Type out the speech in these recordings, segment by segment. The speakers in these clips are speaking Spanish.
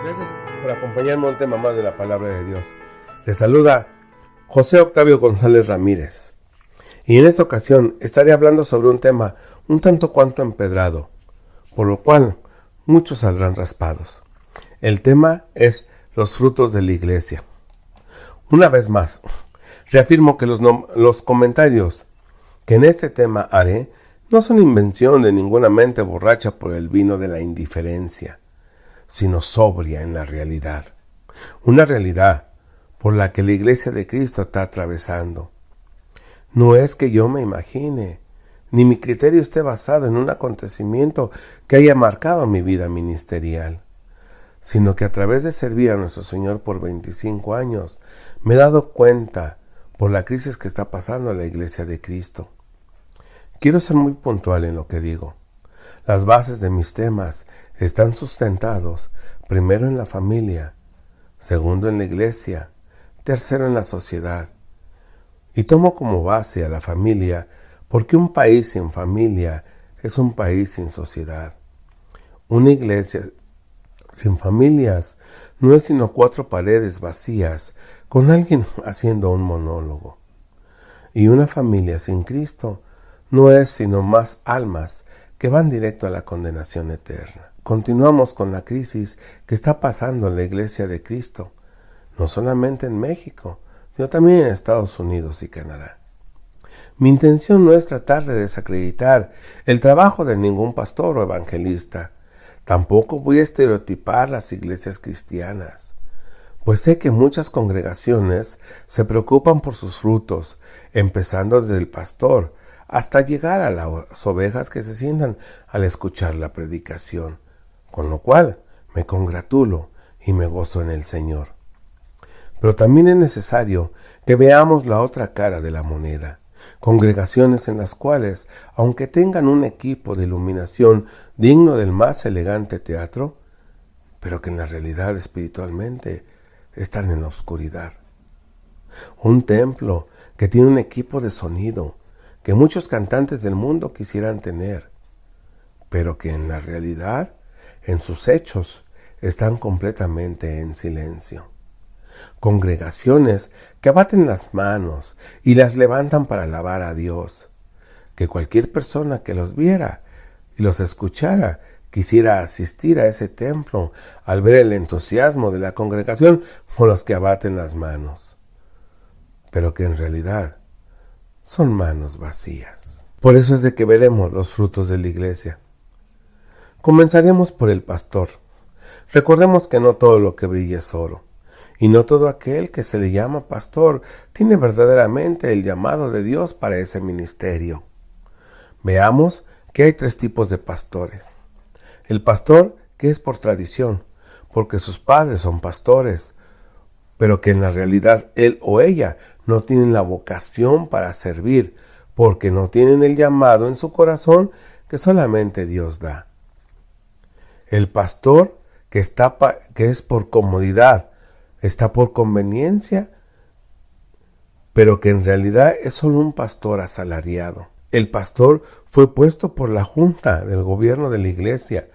Gracias por acompañarme a un tema más de la palabra de Dios. Les saluda José Octavio González Ramírez. Y en esta ocasión estaré hablando sobre un tema un tanto cuanto empedrado, por lo cual muchos saldrán raspados. El tema es los frutos de la iglesia. Una vez más, reafirmo que los comentarios que en este tema haré no son invención de ninguna mente borracha por el vino de la indiferencia, sino sobria en la realidad. Una realidad por la que la Iglesia de Cristo está atravesando. No es que yo me imagine, ni mi criterio esté basado en un acontecimiento que haya marcado mi vida ministerial, sino que a través de servir a nuestro Señor por 25 años, me he dado cuenta por la crisis que está pasando la Iglesia de Cristo. Quiero ser muy puntual en lo que digo. Las bases de mis temas están sustentados primero en la familia, segundo en la iglesia, tercero en la sociedad. Y tomo como base a la familia porque un país sin familia es un país sin sociedad. Una iglesia sin familias no es sino 4 paredes vacías con alguien haciendo un monólogo. Y una familia sin Cristo no es sino más almas que van directo a la condenación eterna. Continuamos con la crisis que está pasando en la Iglesia de Cristo, no solamente en México, sino también en Estados Unidos y Canadá. Mi intención no es tratar de desacreditar el trabajo de ningún pastor o evangelista. Tampoco voy a estereotipar las iglesias cristianas, pues sé que muchas congregaciones se preocupan por sus frutos, empezando desde el pastor, hasta llegar a las ovejas que se sientan al escuchar la predicación, con lo cual me congratulo y me gozo en el Señor. Pero también es necesario que veamos la otra cara de la moneda, congregaciones en las cuales, aunque tengan un equipo de iluminación digno del más elegante teatro, pero que en la realidad espiritualmente están en la oscuridad. Un templo que tiene un equipo de sonido, que muchos cantantes del mundo quisieran tener, pero que en la realidad, en sus hechos, están completamente en silencio. Congregaciones que abaten las manos y las levantan para alabar a Dios, que cualquier persona que los viera y los escuchara quisiera asistir a ese templo al ver el entusiasmo de la congregación con los que abaten las manos, pero que en realidad son manos vacías. Por eso es de que veremos los frutos de la iglesia. Comenzaremos por el pastor. Recordemos que no todo lo que brilla es oro, y no todo aquel que se le llama pastor tiene verdaderamente el llamado de Dios para ese ministerio. Veamos que hay 3 tipos de pastores. El pastor que es por tradición, porque sus padres son pastores, pero que en la realidad él o ella no tienen la vocación para servir, porque no tienen el llamado en su corazón que solamente Dios da. El pastor que es por comodidad, está por conveniencia, pero que en realidad es solo un pastor asalariado. El pastor fue puesto por la junta del gobierno de la iglesia,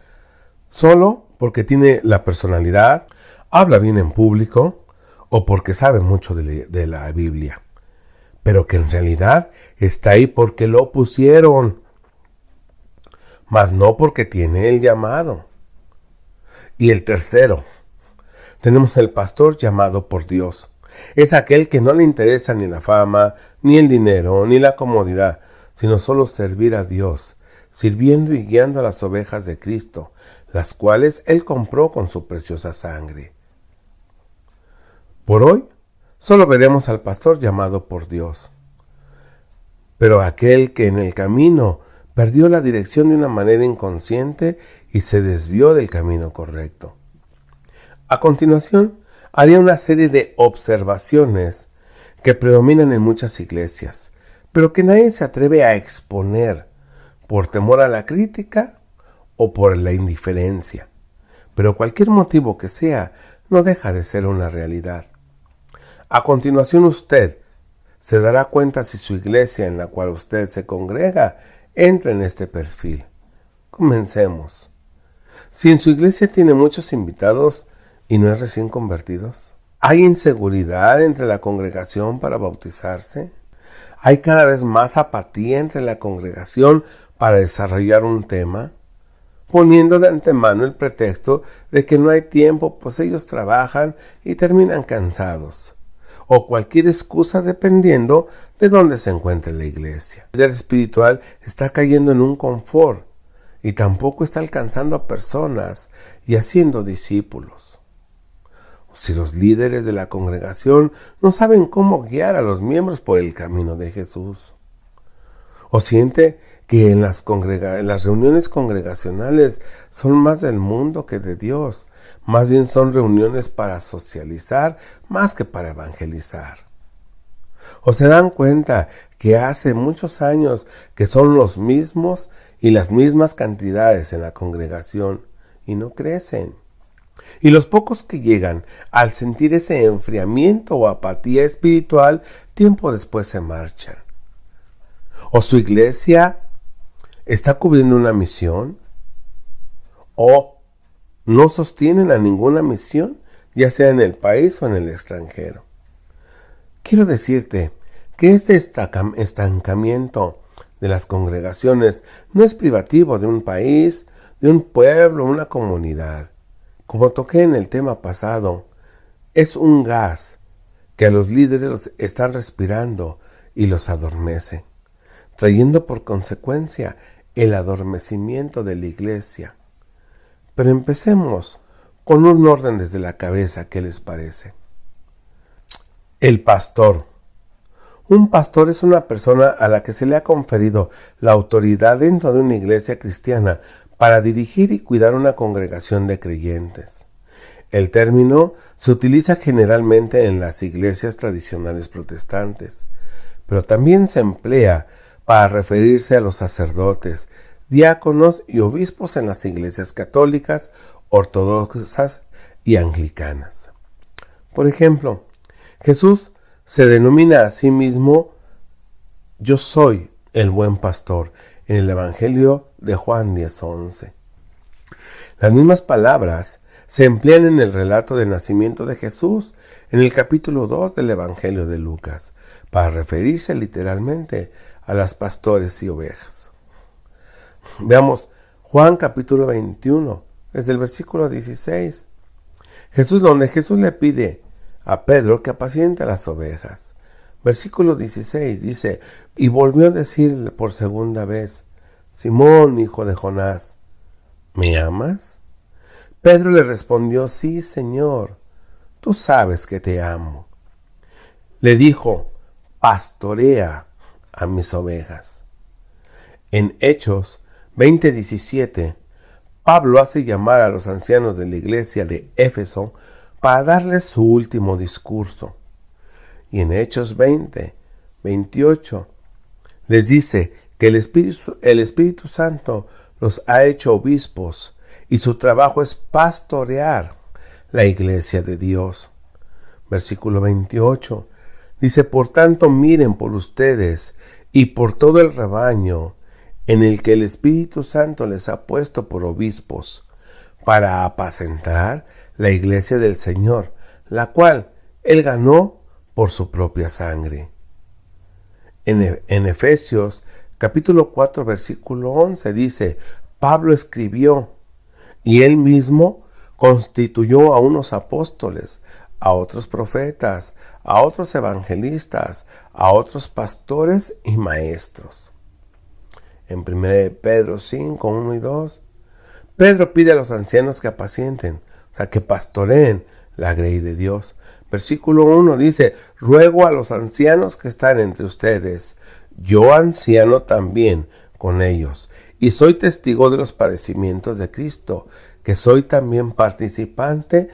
solo porque tiene la personalidad, habla bien en público, o porque sabe mucho de la Biblia, pero que en realidad está ahí porque lo pusieron, mas no porque tiene el llamado. Y el tercero, tenemos el pastor llamado por Dios. Es aquel que no le interesa ni la fama, ni el dinero, ni la comodidad, sino solo servir a Dios, sirviendo y guiando a las ovejas de Cristo, las cuales Él compró con su preciosa sangre. Por hoy, solo veremos al pastor llamado por Dios, pero aquel que en el camino perdió la dirección de una manera inconsciente y se desvió del camino correcto. A continuación, haré una serie de observaciones que predominan en muchas iglesias, pero que nadie se atreve a exponer por temor a la crítica o por la indiferencia. Pero cualquier motivo que sea, no deja de ser una realidad. A continuación usted se dará cuenta si su iglesia en la cual usted se congrega entra en este perfil. Comencemos. Si en su iglesia tiene muchos invitados, y no hay recién convertidos? ¿Hay inseguridad entre la congregación para bautizarse? ¿Hay cada vez más apatía entre la congregación para desarrollar un tema? Poniendo de antemano el pretexto de que no hay tiempo, pues ellos trabajan y terminan cansados. O cualquier excusa dependiendo de dónde se encuentre la iglesia. El líder espiritual está cayendo en un confort y tampoco está alcanzando a personas y haciendo discípulos. Si los líderes de la congregación no saben cómo guiar a los miembros por el camino de Jesús. O siente que en las reuniones congregacionales son más del mundo que de Dios. Más bien son reuniones para socializar más que para evangelizar. O se dan cuenta que hace muchos años que son los mismos y las mismas cantidades en la congregación y no crecen. Y los pocos que llegan, al sentir ese enfriamiento o apatía espiritual, tiempo después se marchan. O su iglesia está cubriendo una misión, o no sostienen a ninguna misión, ya sea en el país o en el extranjero. Quiero decirte que este estancamiento de las congregaciones no es privativo de un país, de un pueblo, una comunidad. Como toqué en el tema pasado, es un gas que a los líderes los están respirando y los adormece, trayendo por consecuencia el adormecimiento de la iglesia. Pero empecemos con un orden desde la cabeza, ¿qué les parece? El pastor. Un pastor es una persona a la que se le ha conferido la autoridad dentro de una iglesia cristiana para dirigir y cuidar una congregación de creyentes. El término se utiliza generalmente en las iglesias tradicionales protestantes, pero también se emplea para referirse a los sacerdotes, diáconos y obispos en las iglesias católicas, ortodoxas y anglicanas. Por ejemplo, Jesús se denomina a sí mismo "Yo soy el buen pastor" en el Evangelio de Juan 10:11. Las mismas palabras se emplean en el relato del nacimiento de Jesús en el capítulo 2 del Evangelio de Lucas, para referirse literalmente a las pastores y ovejas. Veamos Juan capítulo 21, desde el versículo 16. Donde Jesús le pide a Pedro que apaciente a las ovejas. Versículo 16 dice: y volvió a decirle por segunda vez: Simón, hijo de Jonás, ¿me amas? Pedro le respondió: sí, Señor, tú sabes que te amo. Le dijo: pastorea a mis ovejas. En Hechos 20:17, Pablo hace llamar a los ancianos de la iglesia de Éfeso para darles su último discurso. Y en Hechos 20:28 les dice que el Espíritu Santo los ha hecho obispos y su trabajo es pastorear la iglesia de Dios. Versículo 28 dice: por tanto miren por ustedes y por todo el rebaño en el que el Espíritu Santo les ha puesto por obispos, para apacentar la iglesia del Señor, la cual Él ganó por su propia sangre. En Efesios capítulo 4 versículo 11 dice: Pablo escribió, y él mismo constituyó a unos apóstoles, a otros profetas, a otros evangelistas, a otros pastores y maestros. En 1 Pedro 5, 1 y 2, Pedro pide a los ancianos que apacienten, o sea, que pastoreen la grey de Dios. Versículo 1 dice: ruego a los ancianos que están entre ustedes, yo anciano también con ellos, y soy testigo de los padecimientos de Cristo, que soy también participante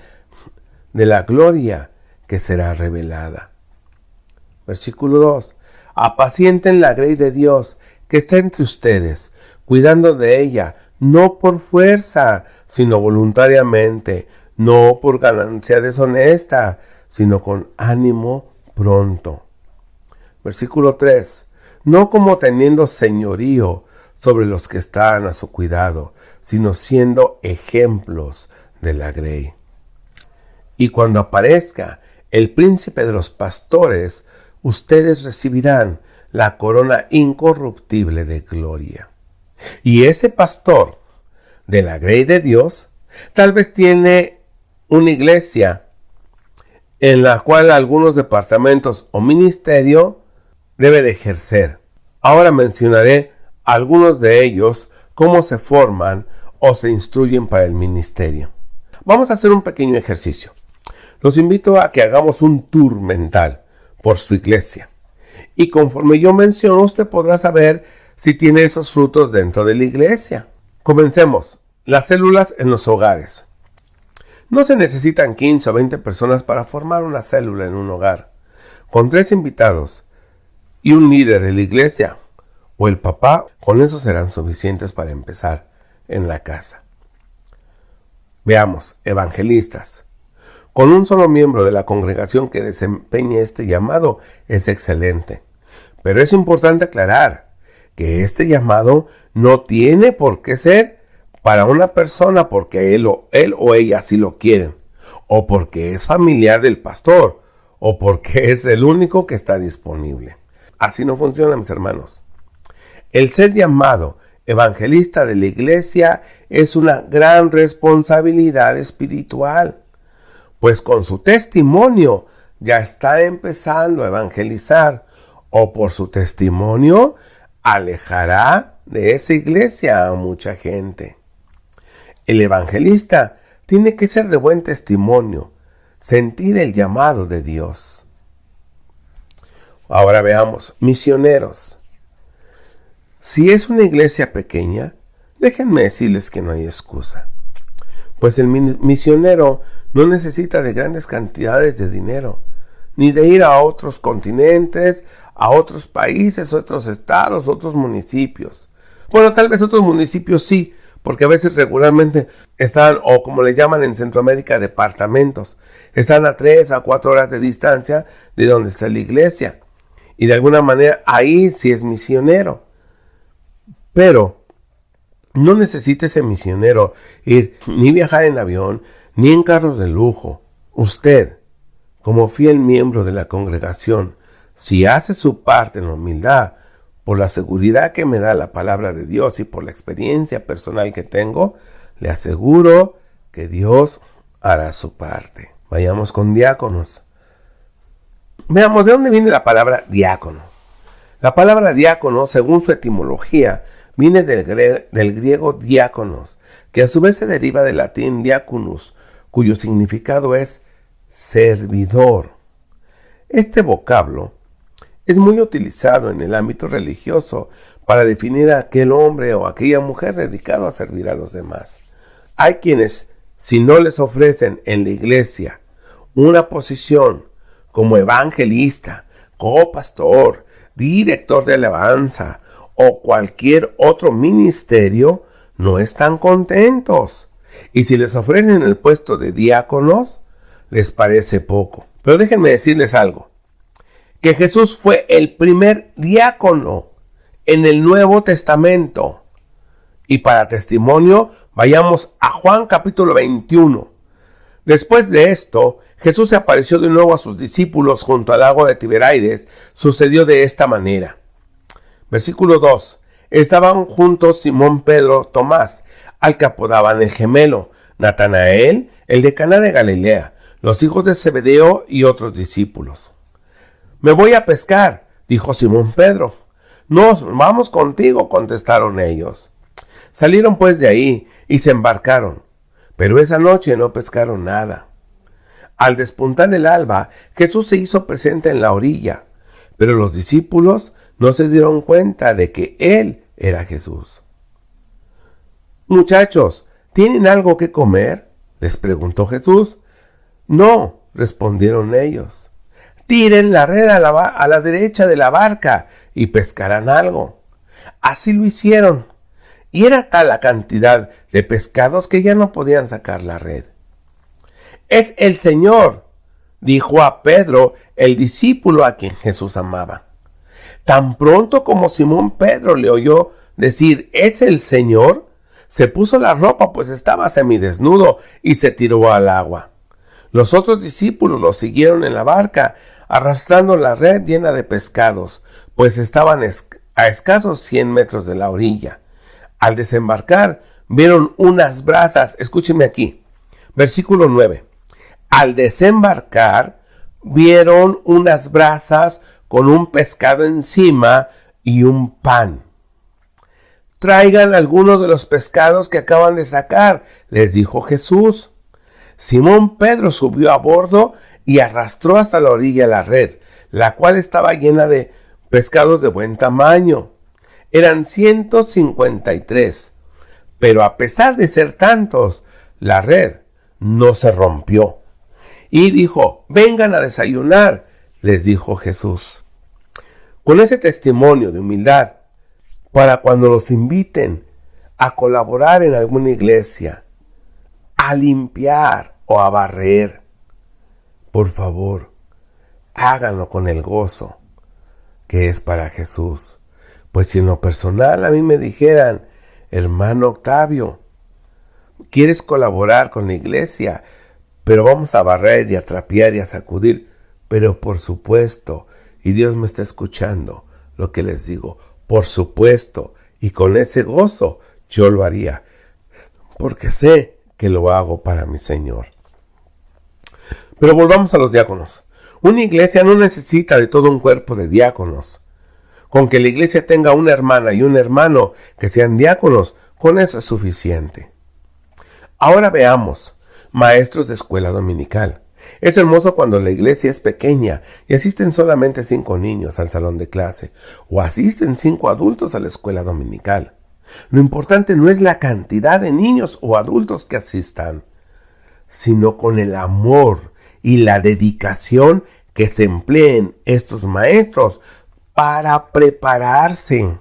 de la gloria que será revelada. Versículo 2: apacienten la grey de Dios que está entre ustedes, cuidando de ella, no por fuerza, sino voluntariamente, no por ganancia deshonesta, sino con ánimo pronto. Versículo 3: no como teniendo señorío sobre los que están a su cuidado, sino siendo ejemplos de la grey. Y cuando aparezca el príncipe de los pastores, ustedes recibirán la corona incorruptible de gloria. Y ese pastor de la grey de Dios tal vez tiene una iglesia en la cual algunos departamentos o ministerio debe de ejercer. Ahora mencionaré algunos de ellos, cómo se forman o se instruyen para el ministerio. Vamos a hacer un pequeño ejercicio. Los invito a que hagamos un tour mental por su iglesia. Y conforme yo menciono, usted podrá saber si tiene esos frutos dentro de la iglesia. Comencemos. Las células en los hogares. No se necesitan 15 o 20 personas para formar una célula en un hogar. Con 3 invitados y un líder de la iglesia o el papá, con eso serán suficientes para empezar en la casa. Veamos, evangelistas. Con un solo miembro de la congregación que desempeñe este llamado es excelente. Pero es importante aclarar que este llamado no tiene por qué ser para una persona porque él o ella así lo quieren, o porque es familiar del pastor, o porque es el único que está disponible. Así no funciona, mis hermanos. El ser llamado evangelista de la iglesia es una gran responsabilidad espiritual, pues con su testimonio ya está empezando a evangelizar, o por su testimonio alejará de esa iglesia a mucha gente. El evangelista tiene que ser de buen testimonio, sentir el llamado de Dios. Ahora veamos, misioneros. Si es una iglesia pequeña, déjenme decirles que no hay excusa, pues el misionero no necesita de grandes cantidades de dinero, ni de ir a otros continentes, a otros países, otros estados, otros municipios. Bueno, tal vez otros municipios sí, porque a veces regularmente están, o como le llaman en Centroamérica, departamentos. Están a 3 a 4 horas de distancia de donde está la iglesia. Y de alguna manera ahí sí es misionero. Pero no necesita ese misionero ir ni viajar en avión, ni en carros de lujo. Usted, como fiel miembro de la congregación, si hace su parte en humildad, por la seguridad que me da la palabra de Dios y por la experiencia personal que tengo, le aseguro que Dios hará su parte. Vayamos con diáconos. Veamos, ¿de dónde viene la palabra diácono? La palabra diácono, según su etimología, viene del griego diáconos, que a su vez se deriva del latín diaconus, cuyo significado es servidor. Este vocablo es muy utilizado en el ámbito religioso para definir a aquel hombre o aquella mujer dedicado a servir a los demás. Hay quienes, si no les ofrecen en la iglesia una posición como evangelista, copastor, director de alabanza o cualquier otro ministerio, no están contentos. Y si les ofrecen el puesto de diáconos, les parece poco. Pero déjenme decirles algo, que Jesús fue el primer diácono en el Nuevo Testamento. Y para testimonio, vayamos a Juan capítulo 21. Después de esto, Jesús se apareció de nuevo a sus discípulos junto al lago de Tiberíades. Sucedió de esta manera. Versículo 2. Estaban juntos Simón, Pedro, Tomás, al que apodaban el gemelo, Natanael, el de Caná de Galilea, los hijos de Zebedeo y otros discípulos. «Me voy a pescar», dijo Simón Pedro. «Nos vamos contigo», contestaron ellos. Salieron pues de ahí y se embarcaron, pero esa noche no pescaron nada. Al despuntar el alba, Jesús se hizo presente en la orilla, pero los discípulos no se dieron cuenta de que Él era Jesús. «Muchachos, ¿tienen algo que comer?», les preguntó Jesús. «No», respondieron ellos. «Tiren la red a la derecha de la barca y pescarán algo». Así lo hicieron, y era tal la cantidad de pescados que ya no podían sacar la red. «Es el Señor», dijo a Pedro, el discípulo a quien Jesús amaba. Tan pronto como Simón Pedro le oyó decir «es el Señor», se puso la ropa, pues estaba semidesnudo, y se tiró al agua. Los otros discípulos lo siguieron en la barca, arrastrando la red llena de pescados, pues estaban a escasos 100 metros de la orilla. Al desembarcar, vieron unas brasas. Escúchenme aquí, versículo 9. Al desembarcar, vieron unas brasas con un pescado encima y un pan. Traigan algunos de los pescados que acaban de sacar, les dijo Jesús. Simón Pedro subió a bordo y arrastró hasta la orilla la red, la cual estaba llena de pescados de buen tamaño. Eran 153, pero a pesar de ser tantos, la red no se rompió. Y dijo: vengan a desayunar, les dijo Jesús. Con ese testimonio de humildad, para cuando los inviten a colaborar en alguna iglesia, a limpiar o a barrer, por favor, háganlo con el gozo que es para Jesús. Pues si en lo personal a mí me dijeran: hermano Octavio, ¿quieres colaborar con la iglesia? Pero vamos a barrer y a trapear y a sacudir. Pero por supuesto, y Dios me está escuchando lo que les digo, por supuesto, y con ese gozo yo lo haría, porque sé que lo hago para mi Señor. Pero volvamos a los diáconos. Una iglesia no necesita de todo un cuerpo de diáconos. Con que la iglesia tenga una hermana y un hermano que sean diáconos, con eso es suficiente. Ahora veamos, maestros de escuela dominical. Es hermoso cuando la iglesia es pequeña y asisten solamente 5 niños al salón de clase o asisten 5 adultos a la escuela dominical. Lo importante no es la cantidad de niños o adultos que asistan, sino con el amor y la dedicación que se empleen estos maestros para prepararse.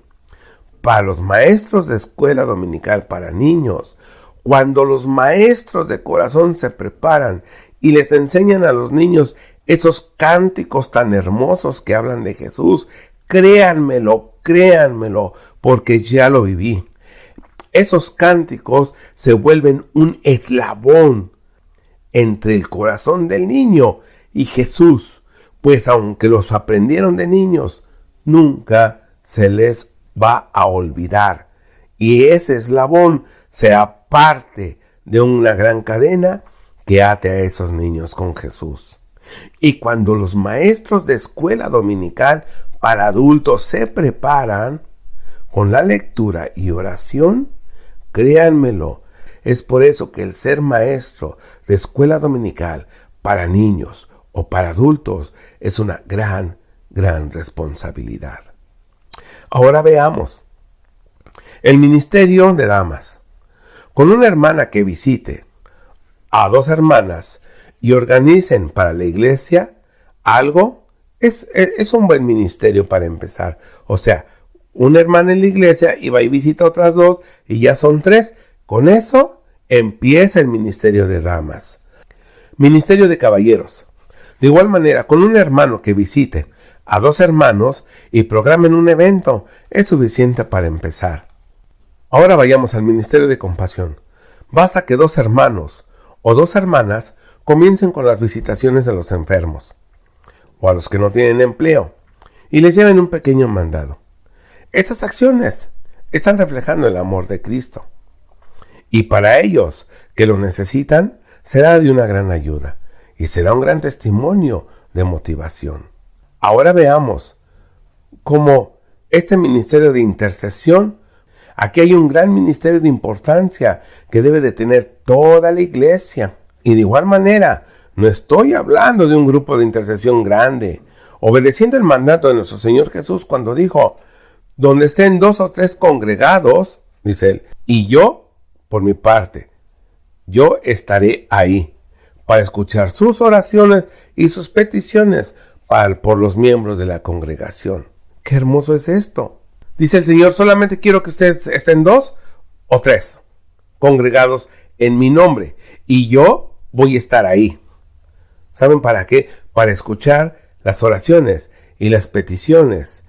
Para los maestros de escuela dominical para niños, cuando los maestros de corazón se preparan y les enseñan a los niños esos cánticos tan hermosos que hablan de Jesús, créanmelo, porque ya lo viví. Esos cánticos se vuelven un eslabón entre el corazón del niño y Jesús, pues aunque los aprendieron de niños, nunca se les va a olvidar. Y ese eslabón será parte de una gran cadena que ate a esos niños con Jesús. Y cuando los maestros de escuela dominical para adultos se preparan con la lectura y oración, créanmelo, es por eso que el ser maestro de escuela dominical para niños o para adultos es una gran responsabilidad. Ahora veamos el ministerio de damas. Con una hermana que visite a 2 hermanas y organicen para la iglesia algo, es un buen ministerio para empezar. O sea, una hermana en la iglesia y va y visita otras 2 y ya son 3. Con eso empieza el ministerio de damas. Ministerio de caballeros. De igual manera, con un hermano que visite a 2 hermanos y programen un evento, es suficiente para empezar. Ahora vayamos al ministerio de compasión. Basta que 2 hermanos o 2 hermanas comiencen con las visitaciones a los enfermos o a los que no tienen empleo y les lleven un pequeño mandado. Estas acciones están reflejando el amor de Cristo. Y para ellos que lo necesitan, será de una gran ayuda y será un gran testimonio de motivación. Ahora veamos cómo este ministerio de intercesión, aquí hay un gran ministerio de importancia que debe de tener toda la iglesia. Y de igual manera, no estoy hablando de un grupo de intercesión grande, obedeciendo el mandato de nuestro Señor Jesús cuando dijo: donde estén 2 o 3 congregados, dice él, y yo, por mi parte, yo estaré ahí para escuchar sus oraciones y sus peticiones por los miembros de la congregación. ¡Qué hermoso es esto! Dice el Señor: solamente quiero que ustedes estén 2 o 3 congregados en mi nombre, y yo voy a estar ahí. ¿Saben para qué? Para escuchar las oraciones y las peticiones.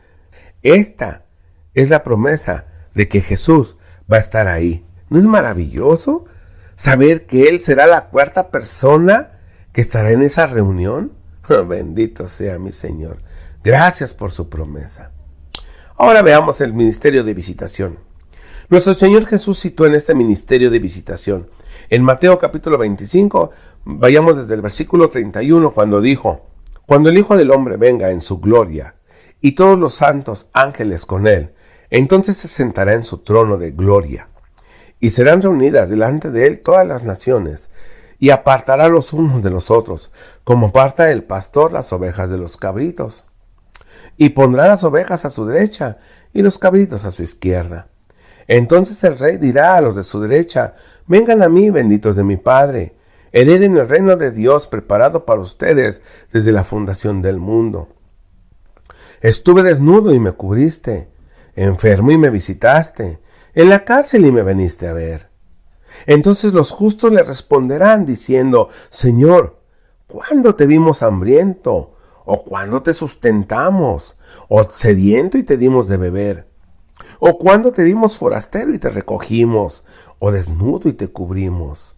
Esta es la promesa de que Jesús va a estar ahí. ¿No es maravilloso saber que Él será la 4ª persona que estará en esa reunión? Bendito sea mi Señor. Gracias por su promesa. Ahora veamos el ministerio de visitación. Nuestro Señor Jesús citó en este ministerio de visitación. En Mateo capítulo 25, vayamos desde el versículo 31, cuando dijo: Cuando el Hijo del Hombre venga en su gloria, y todos los santos ángeles con él, entonces se sentará en su trono de gloria, y serán reunidas delante de él todas las naciones, y apartará los unos de los otros, como aparta el pastor las ovejas de los cabritos. Y pondrá las ovejas a su derecha, y los cabritos a su izquierda. Entonces el rey dirá a los de su derecha: Vengan a mí, benditos de mi Padre, hereden el reino de Dios preparado para ustedes desde la fundación del mundo. Estuve desnudo y me cubriste, enfermo y me visitaste, en la cárcel y me viniste a ver. Entonces los justos le responderán diciendo: Señor, ¿cuándo te vimos hambriento? ¿O cuándo te sustentamos? ¿O sediento y te dimos de beber? ¿O cuándo te vimos forastero y te recogimos? ¿O desnudo y te cubrimos?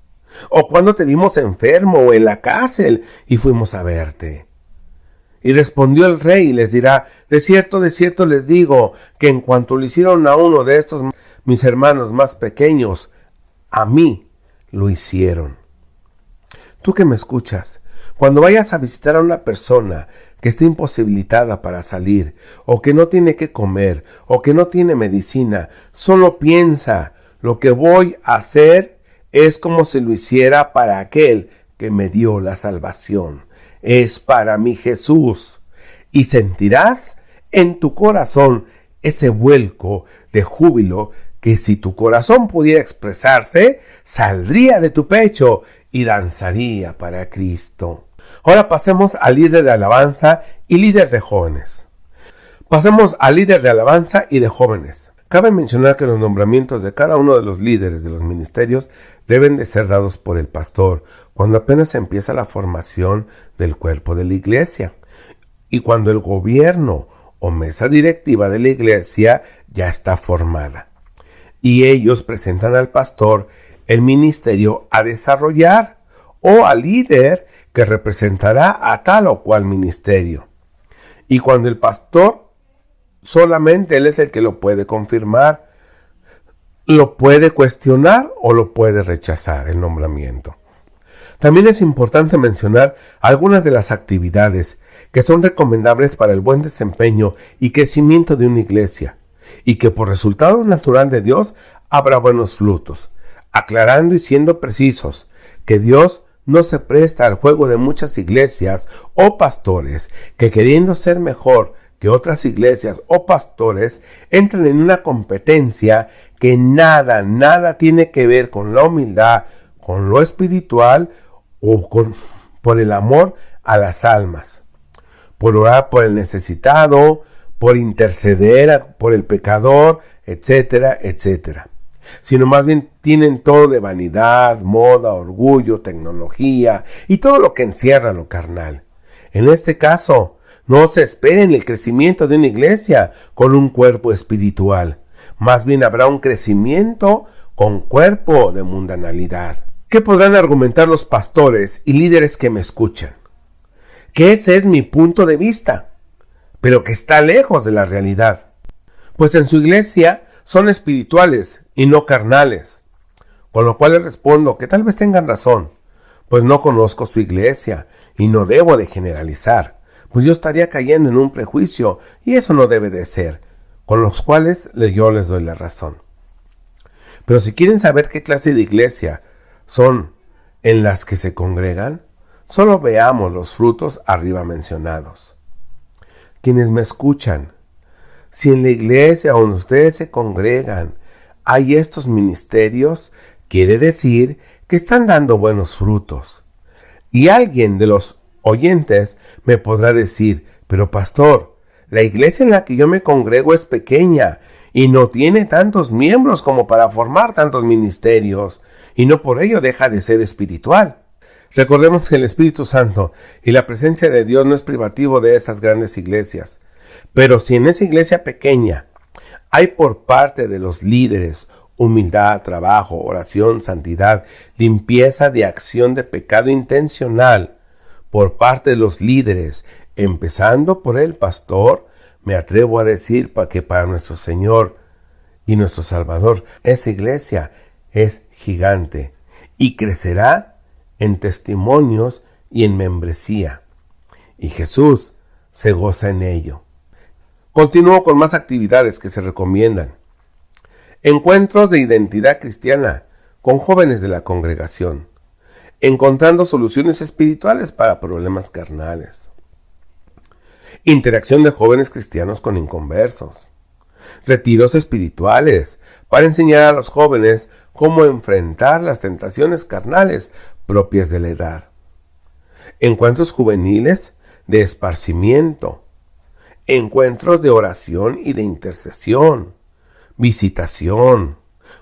¿O cuándo te vimos enfermo o en la cárcel y fuimos a verte? Y respondió el rey y les dirá: de cierto les digo, que en cuanto le hicieron a uno de estos mis hermanos más pequeños, a mí lo hicieron. Tú que me escuchas, cuando vayas a visitar a una persona que esté imposibilitada para salir, o que no tiene que comer, o que no tiene medicina, solo piensa: lo que voy a hacer es como si lo hiciera para aquel que me dio la salvación. Es para mi Jesús. Y sentirás en tu corazón ese vuelco de júbilo que, si tu corazón pudiera expresarse, saldría de tu pecho y danzaría para Cristo. Ahora pasemos al líder de alabanza y líder de jóvenes. Pasemos al líder de alabanza y de jóvenes. Cabe mencionar que los nombramientos de cada uno de los líderes de los ministerios deben de ser dados por el pastor cuando apenas empieza la formación del cuerpo de la iglesia, y cuando el gobierno o mesa directiva de la iglesia ya está formada. Y ellos presentan al pastor el ministerio a desarrollar, o al líder que representará a tal o cual ministerio. Y cuando el pastor, solamente él es el que lo puede confirmar, lo puede cuestionar o lo puede rechazar el nombramiento. También es importante mencionar algunas de las actividades que son recomendables para el buen desempeño y crecimiento de una iglesia, y que por resultado natural de Dios habrá buenos frutos, aclarando y siendo precisos que Dios no se presta al juego de muchas iglesias o pastores que, queriendo ser mejor que otras iglesias o pastores, entran en una competencia que nada tiene que ver con la humildad, con lo espiritual o por el amor a las almas, por orar por el necesitado, por interceder por el pecador, etcétera, etcétera. Sino más bien tienen todo de vanidad, moda, orgullo, tecnología y todo lo que encierra lo carnal. En este caso, no se esperen el crecimiento de una iglesia con un cuerpo espiritual. Más bien habrá un crecimiento con cuerpo de mundanalidad. ¿Qué podrán argumentar los pastores y líderes que me escuchan? Que ese es mi punto de vista, pero que está lejos de la realidad. Pues en su iglesia son espirituales y no carnales. Con lo cual les respondo que tal vez tengan razón, pues no conozco su iglesia y no debo de generalizar, pues yo estaría cayendo en un prejuicio y eso no debe de ser, con los cuales yo les doy la razón. Pero si quieren saber qué clase de iglesia son en las que se congregan, solo veamos los frutos arriba mencionados. Quienes me escuchan, si en la iglesia donde ustedes se congregan hay estos ministerios, quiere decir que están dando buenos frutos. Y alguien de los oyentes me podrá decir: pero pastor, la iglesia en la que yo me congrego es pequeña y no tiene tantos miembros como para formar tantos ministerios, y no por ello deja de ser espiritual. Recordemos que el Espíritu Santo y la presencia de Dios no es privativo de esas grandes iglesias. Pero si en esa iglesia pequeña hay por parte de los líderes humildad, trabajo, oración, santidad, limpieza de acción de pecado intencional, por parte de los líderes, empezando por el pastor, me atrevo a decir que para nuestro Señor y nuestro Salvador, esa iglesia es gigante y crecerá en testimonios y en membresía. Y Jesús se goza en ello. Continúo con más actividades que se recomiendan. Encuentros de identidad cristiana con jóvenes de la congregación, encontrando soluciones espirituales para problemas carnales. Interacción de jóvenes cristianos con inconversos. Retiros espirituales para enseñar a los jóvenes cómo enfrentar las tentaciones carnales propias de la edad. Encuentros juveniles de esparcimiento. Encuentros de oración y de intercesión. Visitación.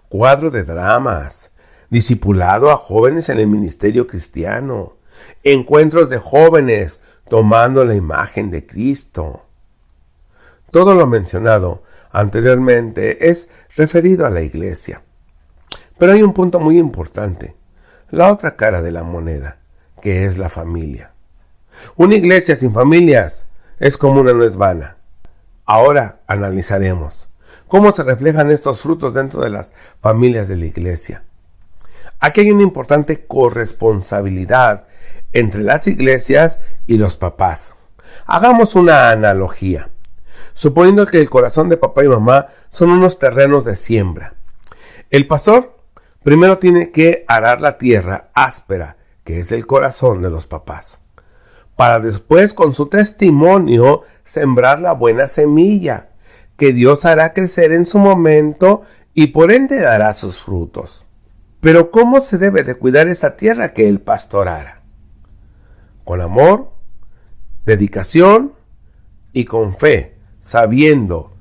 Cuadro de dramas. Discipulado a jóvenes en el ministerio cristiano. Encuentros de jóvenes tomando la imagen de Cristo. Todo lo mencionado anteriormente es referido a la iglesia. Pero hay un punto muy importante, la otra cara de la moneda, que es la familia. Una iglesia sin familias es como una nuez vana. Ahora analizaremos cómo se reflejan estos frutos dentro de las familias de la iglesia. Aquí hay una importante corresponsabilidad entre las iglesias y los papás. Hagamos una analogía. Suponiendo que el corazón de papá y mamá son unos terrenos de siembra. El pastor primero tiene que arar la tierra áspera, que es el corazón de los papás, para después con su testimonio sembrar la buena semilla, que Dios hará crecer en su momento y por ende dará sus frutos. Pero ¿cómo se debe de cuidar esa tierra que el pastor ara? Con amor, dedicación y con fe, sabiendo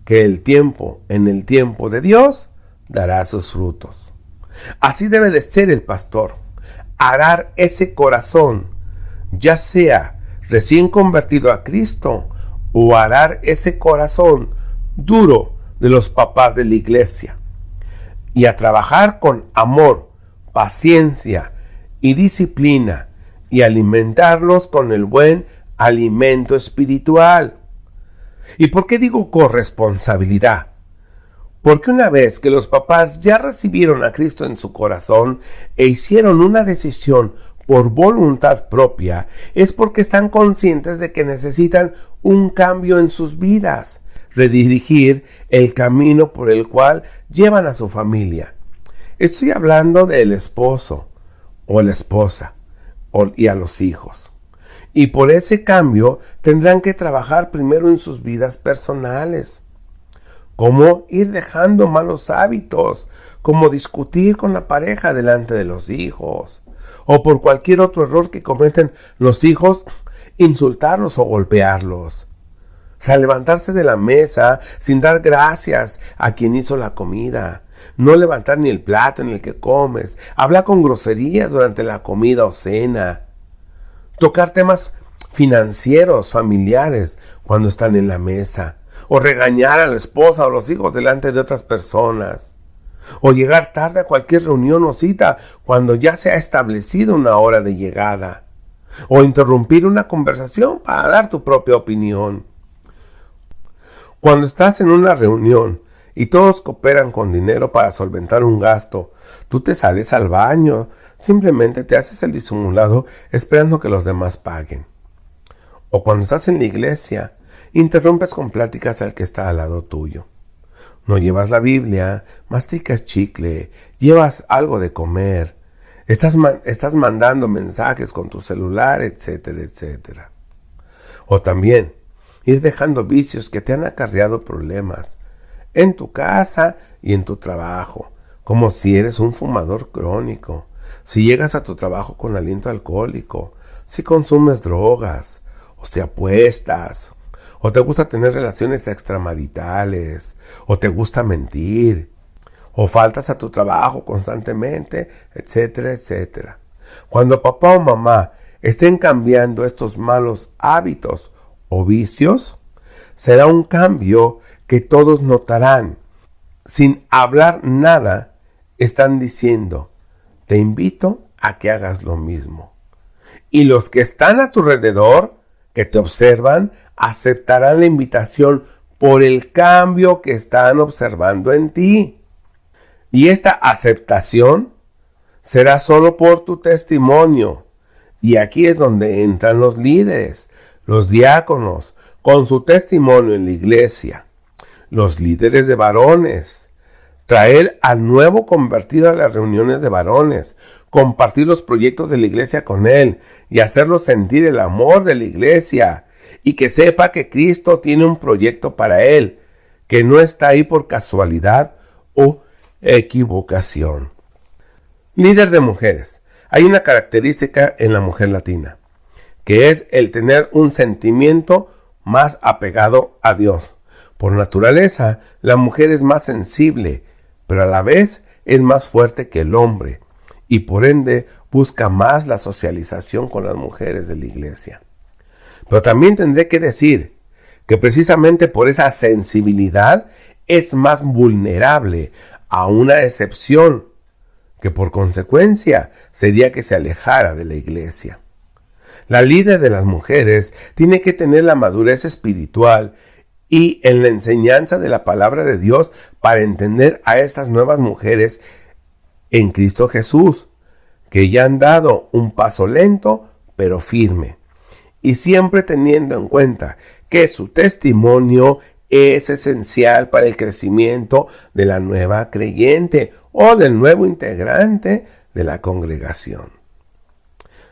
que en el tiempo de Dios, dará sus frutos. Así debe de ser el pastor, arar ese corazón, ya sea recién convertido a Cristo o arar ese corazón duro de los papás de la iglesia, y a trabajar con amor, paciencia y disciplina, y alimentarlos con el buen alimento espiritual. ¿Y por qué digo corresponsabilidad? Porque una vez que los papás ya recibieron a Cristo en su corazón e hicieron una decisión por voluntad propia, es porque están conscientes de que necesitan un cambio en sus vidas, redirigir el camino por el cual llevan a su familia. Estoy hablando del esposo o la esposa y a los hijos. Y por ese cambio tendrán que trabajar primero en sus vidas personales. Cómo ir dejando malos hábitos, como discutir con la pareja delante de los hijos, o por cualquier otro error que cometen los hijos, insultarlos o golpearlos. O sea, levantarse de la mesa sin dar gracias a quien hizo la comida. No levantar ni el plato en el que comes. Hablar con groserías durante la comida o cena. Tocar temas financieros, familiares, cuando están en la mesa. O regañar a la esposa o los hijos delante de otras personas. O llegar tarde a cualquier reunión o cita cuando ya se ha establecido una hora de llegada. O interrumpir una conversación para dar tu propia opinión. Cuando estás en una reunión y todos cooperan con dinero para solventar un gasto, tú te sales al baño, simplemente te haces el disimulado esperando que los demás paguen. O cuando estás en la iglesia, interrumpes con pláticas al que está al lado tuyo. No llevas la Biblia, masticas chicle, llevas algo de comer, estás mandando mensajes con tu celular, etcétera, etcétera. O también ir dejando vicios que te han acarreado problemas en tu casa y en tu trabajo, como si eres un fumador crónico, si llegas a tu trabajo con aliento alcohólico, si consumes drogas, o si apuestas, o te gusta tener relaciones extramaritales, o te gusta mentir, o faltas a tu trabajo constantemente, etcétera, etcétera. Cuando papá o mamá estén cambiando estos malos hábitos o vicios, será un cambio que todos notarán. Sin hablar nada, están diciendo, te invito a que hagas lo mismo. Y los que están a tu alrededor, que te observan, aceptarán la invitación por el cambio que están observando en ti. Y esta aceptación será solo por tu testimonio. Y aquí es donde entran los líderes, los diáconos, con su testimonio en la iglesia, los líderes de varones, traer al nuevo convertido a las reuniones de varones, compartir los proyectos de la iglesia con él y hacerlo sentir el amor de la iglesia y que sepa que Cristo tiene un proyecto para él, que no está ahí por casualidad o equivocación. Líder de mujeres. Hay una característica en la mujer latina, que es el tener un sentimiento más apegado a Dios. Por naturaleza, la mujer es más sensible, pero a la vez es más fuerte que el hombre, y por ende busca más la socialización con las mujeres de la iglesia. Pero también tendré que decir que precisamente por esa sensibilidad es más vulnerable a una decepción, que por consecuencia sería que se alejara de la iglesia. La líder de las mujeres tiene que tener la madurez espiritual y en la enseñanza de la palabra de Dios para entender a estas nuevas mujeres en Cristo Jesús, que ya han dado un paso lento pero firme, y siempre teniendo en cuenta que su testimonio es esencial para el crecimiento de la nueva creyente o del nuevo integrante de la congregación.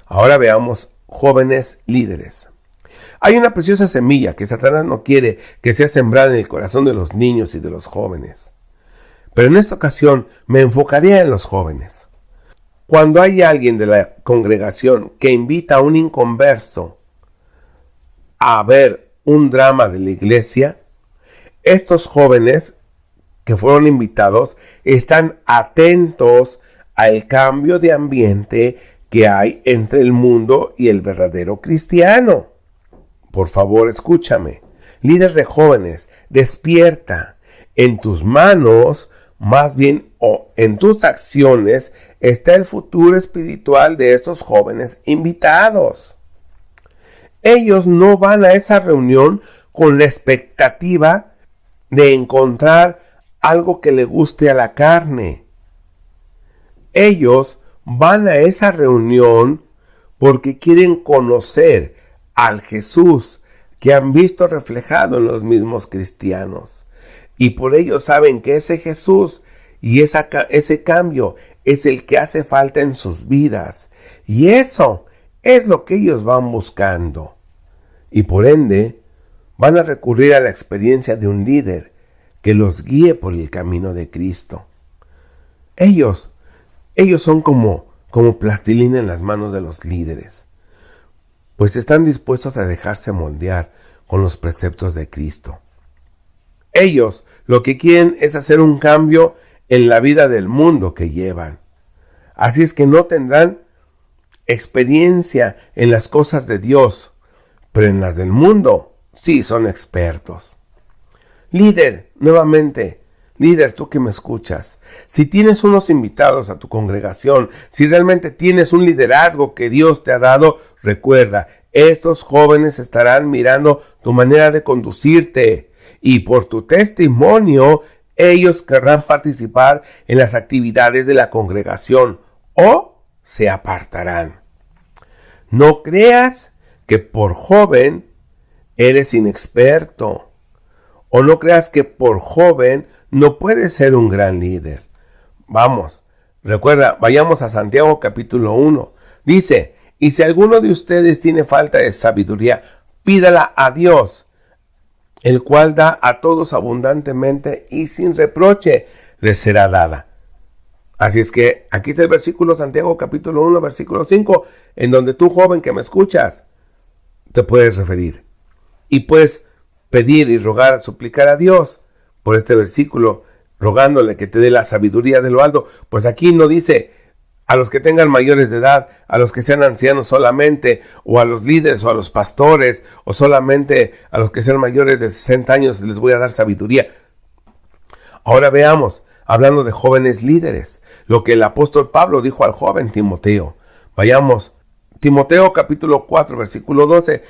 Ahora veamos jóvenes líderes. Hay una preciosa semilla que Satanás no quiere que sea sembrada en el corazón de los niños y de los jóvenes. Pero en esta ocasión me enfocaría en los jóvenes. Cuando hay alguien de la congregación que invita a un inconverso a ver un drama de la iglesia, estos jóvenes que fueron invitados están atentos al cambio de ambiente que hay entre el mundo y el verdadero cristiano. Por favor, escúchame. Líder de jóvenes, despierta. En tus manos, más bien, o en tus acciones, está el futuro espiritual de estos jóvenes invitados. Ellos no van a esa reunión con la expectativa de encontrar algo que le guste a la carne. Ellos van a esa reunión porque quieren conocer al Jesús que han visto reflejado en los mismos cristianos. Y por ello saben que ese Jesús y ese cambio es el que hace falta en sus vidas. Y eso es lo que ellos van buscando. Y por ende, van a recurrir a la experiencia de un líder que los guíe por el camino de Cristo. Ellos son como plastilina en las manos de los líderes, pues están dispuestos a dejarse moldear con los preceptos de Cristo. Ellos lo que quieren es hacer un cambio en la vida del mundo que llevan. Así es que no tendrán experiencia en las cosas de Dios, pero en las del mundo sí son expertos. Líder, nuevamente, líder, tú que me escuchas, si tienes unos invitados a tu congregación, si realmente tienes un liderazgo que Dios te ha dado, recuerda, estos jóvenes estarán mirando tu manera de conducirte y por tu testimonio, ellos querrán participar en las actividades de la congregación o se apartarán. No creas que por joven eres inexperto. O no creas que por joven no puedes ser un gran líder. Vamos, recuerda, vayamos a Santiago capítulo 1. Dice, y si alguno de ustedes tiene falta de sabiduría, pídala a Dios, el cual da a todos abundantemente y sin reproche les será dada. Así es que aquí está el versículo Santiago capítulo 1, versículo 5, en donde tú, joven que me escuchas, te puedes referir. Y puedes pedir y rogar, suplicar a Dios por este versículo, rogándole que te dé la sabiduría de lo alto. Pues aquí no dice a los que tengan mayores de edad, a los que sean ancianos solamente, o a los líderes, o a los pastores, o solamente a los que sean mayores de 60 años les voy a dar sabiduría. Ahora veamos, hablando de jóvenes líderes, lo que el apóstol Pablo dijo al joven Timoteo. Vayamos, Timoteo capítulo 4, versículo 12,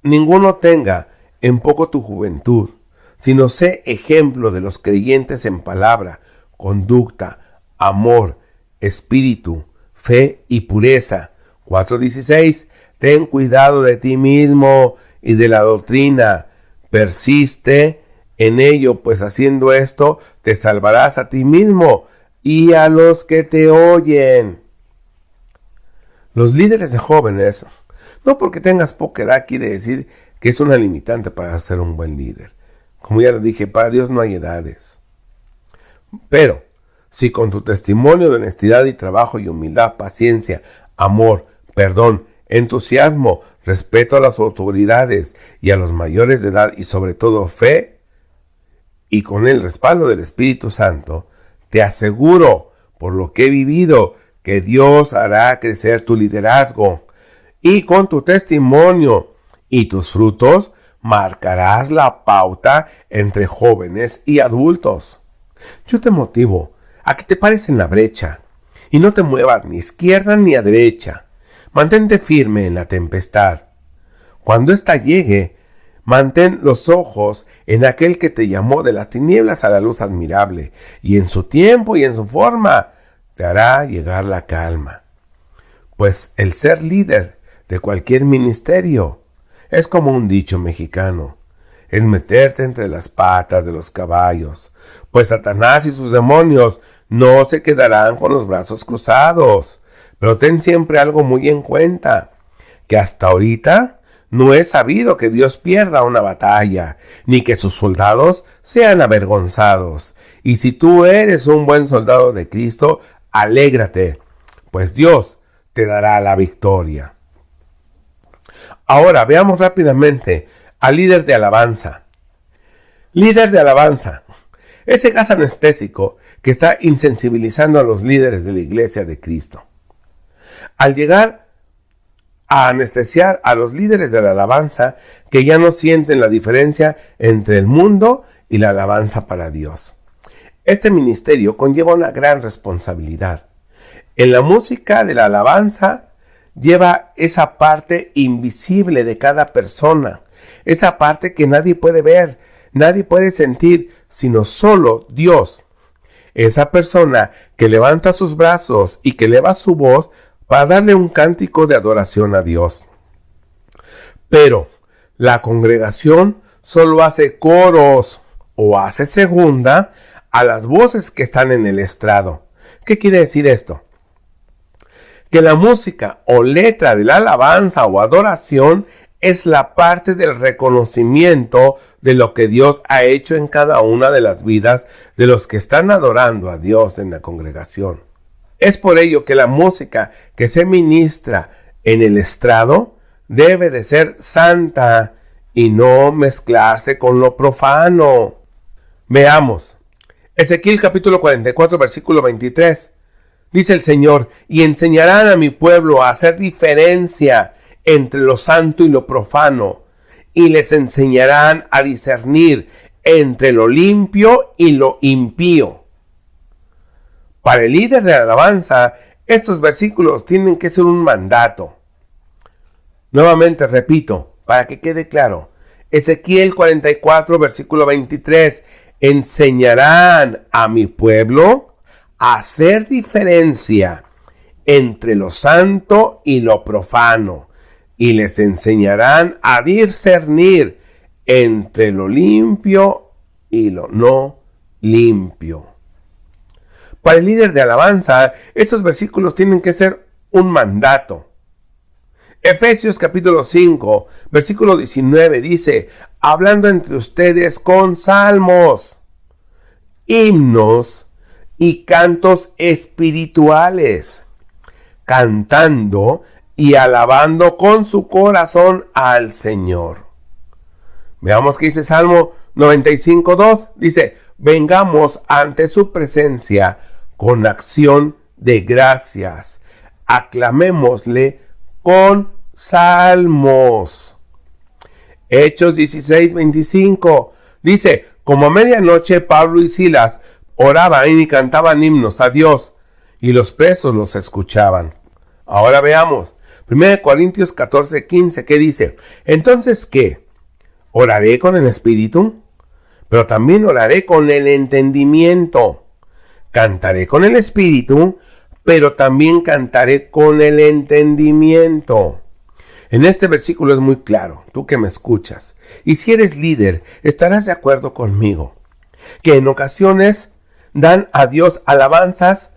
ninguno tenga en poco tu juventud, sino sé ejemplo de los creyentes en palabra, conducta, amor, espíritu, fe y pureza. 4:16, ten cuidado de ti mismo y de la doctrina, persiste en ello, pues haciendo esto te salvarás a ti mismo y a los que te oyen. Los líderes de jóvenes, no porque tengas poca edad quiere decir que es una limitante para ser un buen líder. Como ya lo dije, para Dios no hay edades. Pero, si con tu testimonio de honestidad y trabajo y humildad, paciencia, amor, perdón, entusiasmo, respeto a las autoridades y a los mayores de edad y sobre todo fe, y con el respaldo del Espíritu Santo, te aseguro, por lo que he vivido, que Dios hará crecer tu liderazgo. Y con tu testimonio y tus frutos, marcarás la pauta entre jóvenes y adultos. Yo te motivo a que te pares en la brecha y no te muevas ni izquierda ni a derecha. Mantente firme en la tempestad. Cuando ésta llegue, mantén los ojos en aquel que te llamó de las tinieblas a la luz admirable, y en su tiempo y en su forma te hará llegar la calma. Pues el ser líder de cualquier ministerio es como un dicho mexicano, es meterte entre las patas de los caballos, pues Satanás y sus demonios no se quedarán con los brazos cruzados. Pero ten siempre algo muy en cuenta, que hasta ahorita no he sabido que Dios pierda una batalla, ni que sus soldados sean avergonzados. Y si tú eres un buen soldado de Cristo, alégrate, pues Dios te dará la victoria. Ahora veamos rápidamente al líder de alabanza. Líder de alabanza. Ese gas anestésico que está insensibilizando a los líderes de la iglesia de Cristo. Al llegar a anestesiar a los líderes de la alabanza que ya no sienten la diferencia entre el mundo y la alabanza para Dios. Este ministerio conlleva una gran responsabilidad. En la música de la alabanza lleva esa parte invisible de cada persona, esa parte que nadie puede ver, nadie puede sentir, sino solo Dios. Esa persona que levanta sus brazos y que eleva su voz para darle un cántico de adoración a Dios. Pero la congregación solo hace coros o hace segunda a las voces que están en el estrado. ¿Qué quiere decir esto? Que la música o letra de la alabanza o adoración es la parte del reconocimiento de lo que Dios ha hecho en cada una de las vidas de los que están adorando a Dios en la congregación. Es por ello que la música que se ministra en el estrado debe de ser santa y no mezclarse con lo profano. Veamos. Ezequiel capítulo 44, versículo 23. Dice el Señor, y enseñarán a mi pueblo a hacer diferencia entre lo santo y lo profano, y les enseñarán a discernir entre lo limpio y lo impío. Para el líder de la alabanza, estos versículos tienen que ser un mandato. Nuevamente repito, para que quede claro. Ezequiel 44, versículo 23. Enseñarán a mi pueblo a hacer diferencia entre lo santo y lo profano, y les enseñarán a discernir entre lo limpio y lo no limpio. Para el líder de alabanza, estos versículos tienen que ser un mandato. Efesios capítulo 5, versículo 19 dice, hablando entre ustedes con salmos, himnos y cantos espirituales, cantando y alabando con su corazón al Señor. Veamos qué dice Salmo 95:2. Dice, vengamos ante su presencia con acción de gracias. Aclamémosle con salmos. Hechos 16:25. Dice, como a medianoche Pablo y Silas oraban y cantaban himnos a Dios, y los presos los escuchaban. Ahora veamos. 1 Corintios 14:15, ¿qué dice? Entonces, ¿qué? ¿Oraré con el espíritu? Pero también oraré con el entendimiento. Cantaré con el espíritu, pero también cantaré con el entendimiento. En este versículo es muy claro, tú que me escuchas, y si eres líder, estarás de acuerdo conmigo, que en ocasiones dan a Dios alabanzas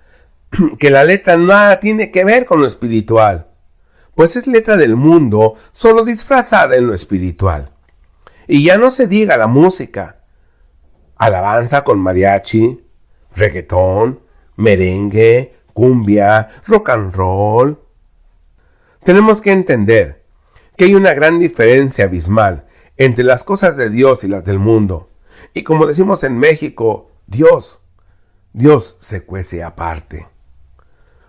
que la letra nada tiene que ver con lo espiritual, pues es letra del mundo, solo disfrazada en lo espiritual. Y ya no se diga la música, alabanza con mariachi, reggaetón, merengue, cumbia, rock and roll. Tenemos que entender que hay una gran diferencia abismal entre las cosas de Dios y las del mundo. Y como decimos en México, Dios se cuece aparte.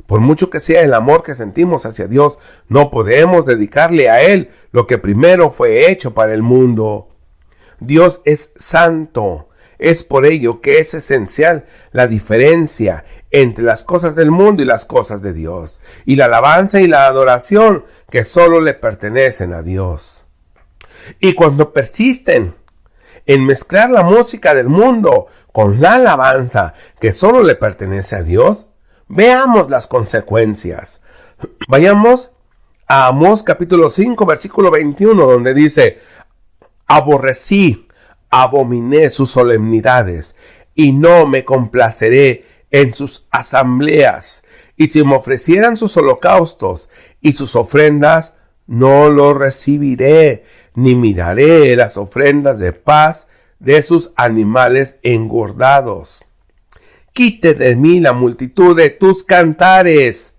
Por mucho que sea el amor que sentimos hacia Dios, no podemos dedicarle a Él lo que primero fue hecho para el mundo. Dios es santo. Es por ello que es esencial la diferencia entre las cosas del mundo y las cosas de Dios, y la alabanza y la adoración que solo le pertenecen a Dios. Y cuando persisten en mezclar la música del mundo con la alabanza que solo le pertenece a Dios, veamos las consecuencias. Vayamos a Amós capítulo 5, versículo 21, donde dice: abominé sus solemnidades, y no me complaceré en sus asambleas. Y si me ofrecieran sus holocaustos y sus ofrendas, no los recibiré, ni miraré las ofrendas de paz de sus animales engordados. Quite de mí la multitud de tus cantares,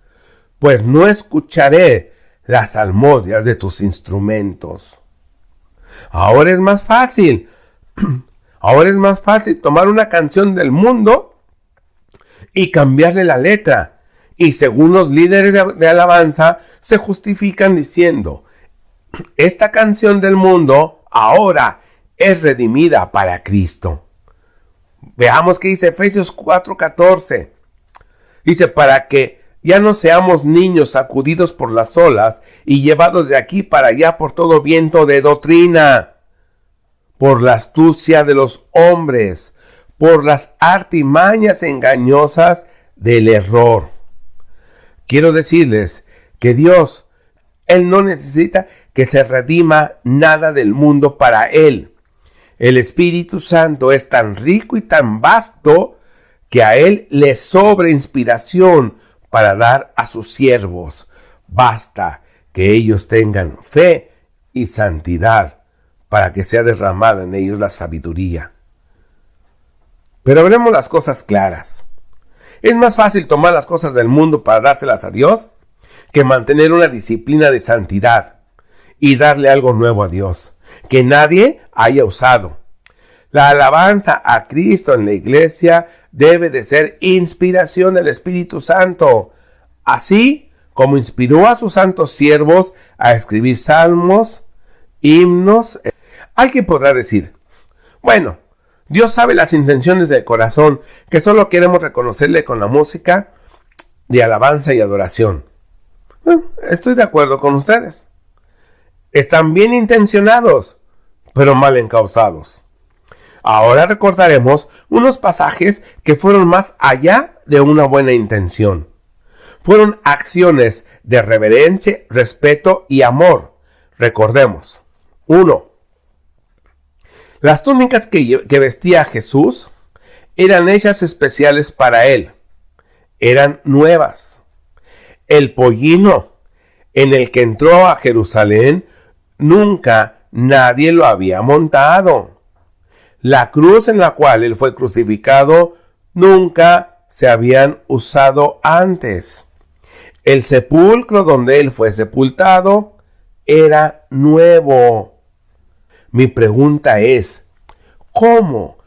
pues no escucharé las salmodias de tus instrumentos. Ahora es más fácil tomar una canción del mundo y cambiarle la letra. Y según los líderes de alabanza, se justifican diciendo: esta canción del mundo ahora es redimida para Cristo. Veamos qué dice Efesios 4:14. Dice: para que ya no seamos niños sacudidos por las olas y llevados de aquí para allá por todo viento de doctrina, por la astucia de los hombres, por las artimañas engañosas del error. Quiero decirles que Dios, Él no necesita que se redima nada del mundo para Él. El Espíritu Santo es tan rico y tan vasto que a Él le sobra inspiración para dar a sus siervos. Basta que ellos tengan fe y santidad para que sea derramada en ellos la sabiduría. Pero hablemos las cosas claras. Es más fácil tomar las cosas del mundo para dárselas a Dios que mantener una disciplina de santidad y darle algo nuevo a Dios que nadie haya usado. La alabanza a Cristo en la iglesia debe de ser inspiración del Espíritu Santo, así como inspiró a sus santos siervos a escribir salmos, himnos. Alguien podrá decir: bueno, Dios sabe las intenciones del corazón, que solo queremos reconocerle con la música de alabanza y adoración. Estoy de acuerdo con ustedes. Están bien intencionados, pero mal encausados. Ahora recordaremos unos pasajes que fueron más allá de una buena intención. Fueron acciones de reverencia, respeto y amor. Recordemos. 1. Las túnicas que vestía Jesús eran hechas especiales para Él. Eran nuevas. El pollino en el que entró a Jerusalén, nunca nadie lo había montado. La cruz en la cual Él fue crucificado, nunca se habían usado antes. El sepulcro donde Él fue sepultado era nuevo. Mi pregunta es: ¿cómo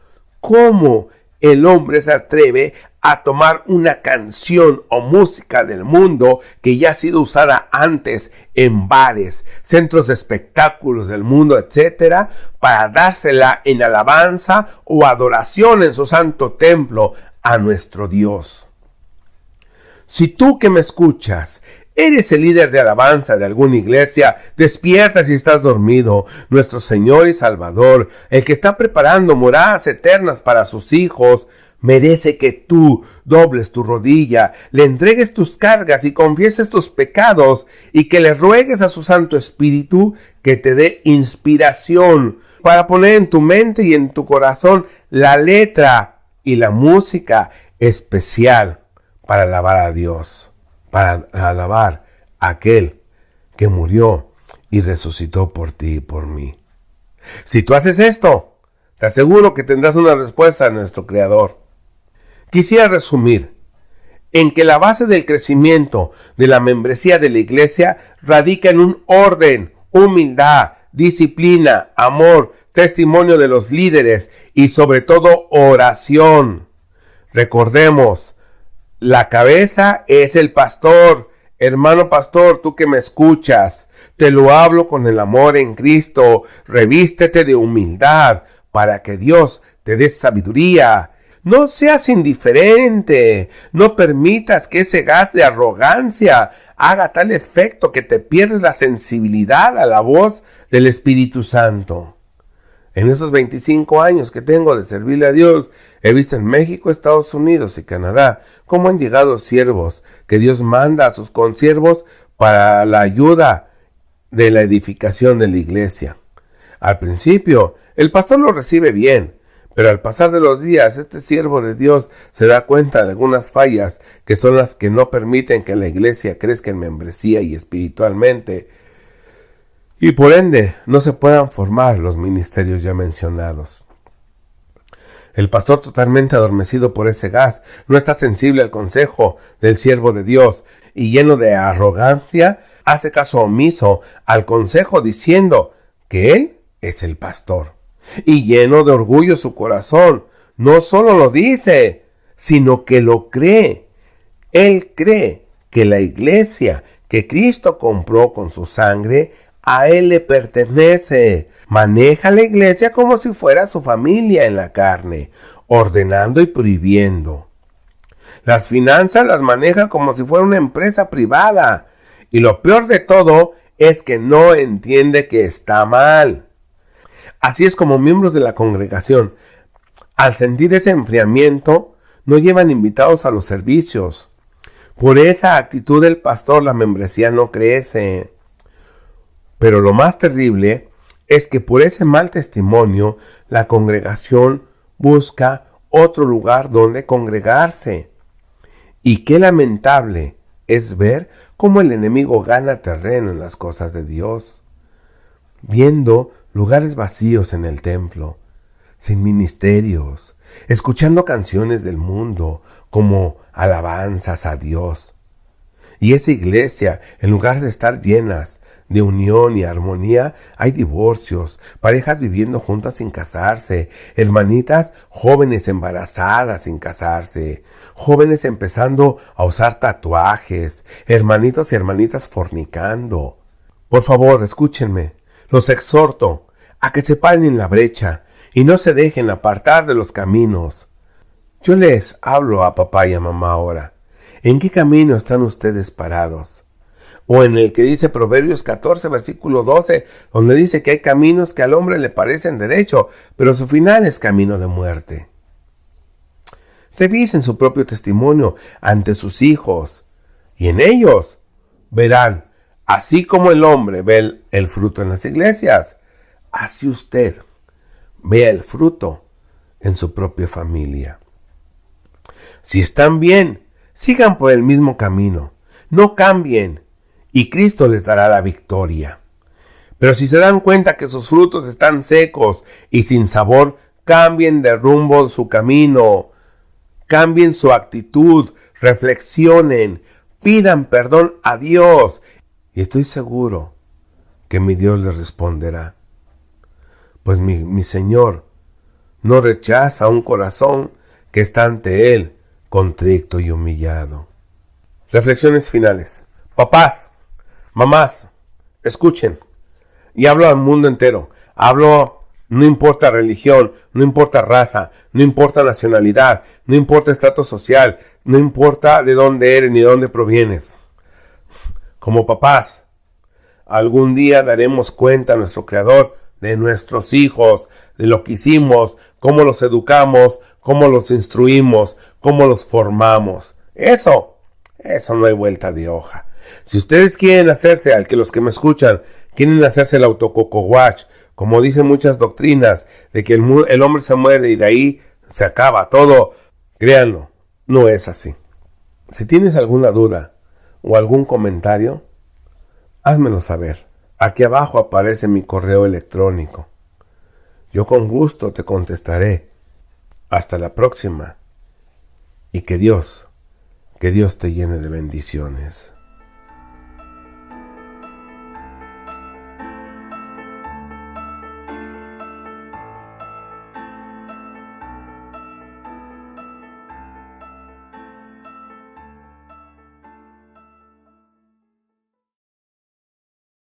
el hombre se atreve a tomar una canción o música del mundo que ya ha sido usada antes en bares, centros de espectáculos del mundo, etcétera, para dársela en alabanza o adoración en su santo templo a nuestro Dios? Si tú que me escuchas ¿Eres el líder de alabanza de alguna iglesia? Despierta si estás dormido. Nuestro Señor y Salvador, el que está preparando moradas eternas para sus hijos, merece que tú dobles tu rodilla, le entregues tus cargas y confieses tus pecados y que le ruegues a su Santo Espíritu que te dé inspiración para poner en tu mente y en tu corazón la letra y la música especial para alabar a Dios, para alabar a aquel que murió y resucitó por ti y por mí. Si tú haces esto, te aseguro que tendrás una respuesta a nuestro Creador. Quisiera resumir en que la base del crecimiento de la membresía de la iglesia radica en un orden, humildad, disciplina, amor, testimonio de los líderes y sobre todo oración. Recordemos, la cabeza es el pastor. Hermano pastor, tú que me escuchas, te lo hablo con el amor en Cristo. Revístete de humildad para que Dios te dé sabiduría. No seas indiferente, no permitas que ese gas de arrogancia haga tal efecto que te pierdes la sensibilidad a la voz del Espíritu Santo. En esos 25 años que tengo de servirle a Dios, he visto en México, Estados Unidos y Canadá cómo han llegado siervos que Dios manda a sus consiervos para la ayuda de la edificación de la iglesia. Al principio, el pastor lo recibe bien, pero al pasar de los días, este siervo de Dios se da cuenta de algunas fallas que son las que no permiten que la iglesia crezca en membresía y espiritualmente, y por ende no se puedan formar los ministerios ya mencionados. El pastor, totalmente adormecido por ese gas, no está sensible al consejo del siervo de Dios y lleno de arrogancia, hace caso omiso al consejo diciendo que él es el pastor. Y lleno de orgullo su corazón, no solo lo dice, sino que lo cree. Él cree que la iglesia que Cristo compró con su sangre, a él le pertenece. Maneja la iglesia como si fuera su familia en la carne, ordenando y prohibiendo. Las finanzas las maneja como si fuera una empresa privada. Y lo peor de todo es que no entiende que está mal. Así es como miembros de la congregación, al sentir ese enfriamiento, no llevan invitados a los servicios. Por esa actitud del pastor, la membresía no crece. Pero lo más terrible es que por ese mal testimonio, la congregación busca otro lugar donde congregarse. Y qué lamentable es ver cómo el enemigo gana terreno en las cosas de Dios, viendo lugares vacíos en el templo, sin ministerios, escuchando canciones del mundo como alabanzas a Dios. Y esa iglesia, en lugar de estar llenas de unión y armonía, hay divorcios, parejas viviendo juntas sin casarse, hermanitas jóvenes embarazadas sin casarse, jóvenes empezando a usar tatuajes, hermanitos y hermanitas fornicando. Por favor, escúchenme. Los exhorto a que se paren en la brecha y no se dejen apartar de los caminos. Yo les hablo a papá y a mamá ahora. ¿En qué camino están ustedes parados? O en el que dice Proverbios 14, versículo 12, donde dice que hay caminos que al hombre le parecen derecho, pero su final es camino de muerte. Revisen su propio testimonio ante sus hijos y en ellos verán. Así como el hombre ve el fruto en las iglesias, así usted vea el fruto en su propia familia. Si están bien, sigan por el mismo camino, no cambien, y Cristo les dará la victoria. Pero si se dan cuenta que sus frutos están secos y sin sabor, cambien de rumbo su camino, cambien su actitud, reflexionen, pidan perdón a Dios. Y estoy seguro que mi Dios les responderá. Pues mi Señor no rechaza un corazón que está ante Él contrito y humillado. Reflexiones finales. Papás, mamás, escuchen. Y hablo al mundo entero. Hablo, no importa religión, no importa raza, no importa nacionalidad, no importa estatus social, no importa de dónde eres ni de dónde provienes. Como papás, algún día daremos cuenta a nuestro Creador de nuestros hijos, de lo que hicimos, cómo los educamos, cómo los instruimos, cómo los formamos. Eso no hay vuelta de hoja. Si ustedes quieren hacerse, al que los que me escuchan, quieren hacerse el autococoguach, como dicen muchas doctrinas, de que el hombre se muere y de ahí se acaba todo, créanlo, no es así. Si tienes alguna duda o algún comentario, házmelo saber. Aquí abajo aparece mi correo electrónico. Yo con gusto te contestaré. Hasta la próxima. Y que Dios te llene de bendiciones.